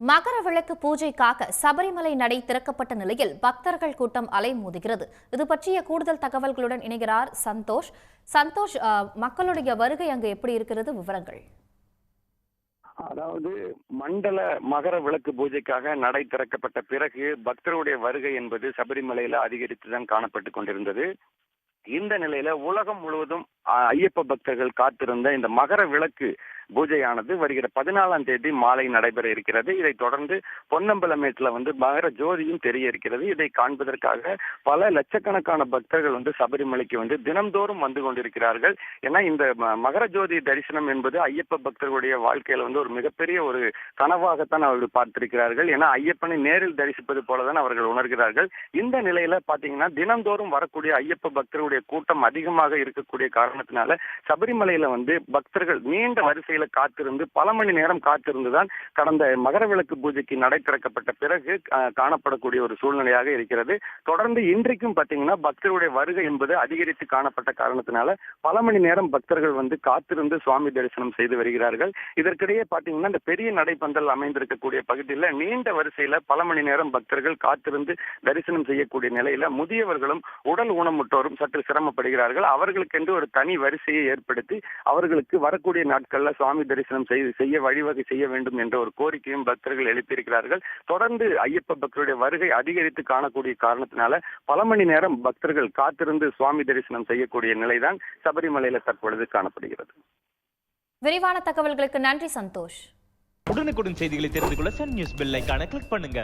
மகர விளக்கு பூஜைக்காக சபரிமலை நடை திறக்கப்பட்ட நிலையில் பக்தர்கள் கூட்டம் அலைமோதுகிறது. இது பற்றிய கூடுதல் தகவல்களுடன் இணைகிறார் சந்தோஷ். சந்தோஷ், மக்களுடைய வருகை அங்கு எப்படி இருக்கிறது? விவரங்கள். அதாவது மண்டல மகர விளக்கு பூஜைக்காக நடை திறக்கப்பட்ட பிறகு பக்தருடைய வருகை என்பது சபரிமலையில அதிகரித்துதான் காணப்பட்டு கொண்டிருந்தது. இந்த நிலையில உலகம் முழுவதும் ஐயப்ப பக்தர்கள் காத்திருந்த இந்த மகர விளக்கு பூஜையானது வருகிற 14ஆம் தேதி மாலை நடைபெற இருக்கிறது. இதைத் தொடர்ந்து பொன்னம்பலமேட்டில் மகர ஜோதியும் தெரிய இருக்கிறது. இதை காண்பதற்காக பல லட்சக்கணக்கான பக்தர்கள் சபரிமலைக்கு தினம்தோறும் வந்து கொண்டிருக்கிறார்கள். ஏன்னா இந்த மகர ஜோதி தரிசனம் என்பது ஐயப்ப பக்தர்களுடைய வாழ்க்கையில ஒரு மிகப்பெரிய ஒரு கனவாகத்தான் அவர்கள் பார்த்திருக்கிறார்கள். ஏன்னா ஐயப்பனை நேரில் தரிசிப்பது போலதான் அவர்கள் உணர்கிறார்கள். இந்த நிலையில பாத்தீங்கன்னா தினம்தோறும் வரக்கூடிய ஐயப்ப பக்தர்களுடைய கூட்டம் அதிகமாக இருக்கக்கூடிய காரணத்தினால சபரிமலையில பக்தர்கள் நீண்ட வரிசையில காத்திருந்து பல மணி நேரம் காத்திருந்துதான் கடந்த மகர விளக்கு பூஜைக்கு நடை திறக்கப்பட்ட பிறகு காணப்படக்கூடிய ஒரு சூழ்நிலையாக இருக்கிறது. தொடர்ந்து இன்றைக்கும் பாத்தீங்கன்னா பக்தர்களுடைய வருகை என்பது அதிகரித்து காணப்பட்ட காரணத்தினால பல மணி நேரம் பக்தர்கள் காத்திருந்து சுவாமி தரிசனம் செய்து வருகிறார்கள். இதற்கிடையே பாத்தீங்கன்னா இந்த பெரிய நடைபந்தல் அமைந்திருக்கக்கூடிய பகுதியில் நீண்ட வரிசையில பல மணி நேரம் பக்தர்கள் காத்திருந்து தரிசனம் செய்யக்கூடிய நிலையில முதியவர்களும் உடல் ஊனமுற்றோரும் சற்று சிரமப்படுகிறார்கள். அவர்களுக்கென்று ஒரு தனி வரிசையை ஏற்படுத்தி அவர்களுக்கு வரக்கூடிய நாட்கள்ல சுவாமி தரிசனம் செய்ய வழிவகை செய்ய வேண்டும் என்ற ஒரு கோரிக்கையும் பக்தர்கள் எழுப்பியிருக்கிறார்கள். தொடர்ந்து ஐயப்ப பக்தருடைய வருகை அதிகரித்து காணக்கூடிய காரணத்தினால பல மணி நேரம் பக்தர்கள் காத்திருந்து சுவாமி தரிசனம் செய்யக்கூடிய நிலைதான் சபரிமலையில தற்பொழுது காணப்படுகிறது. விரிவான தகவல்களுக்கு நன்றி சந்தோஷ். உடனுக்குடன் செய்திகளை தெரிந்து கொள்ள சன் நியூஸ் பெல் ஐகானை கிளிக் பண்ணுங்க.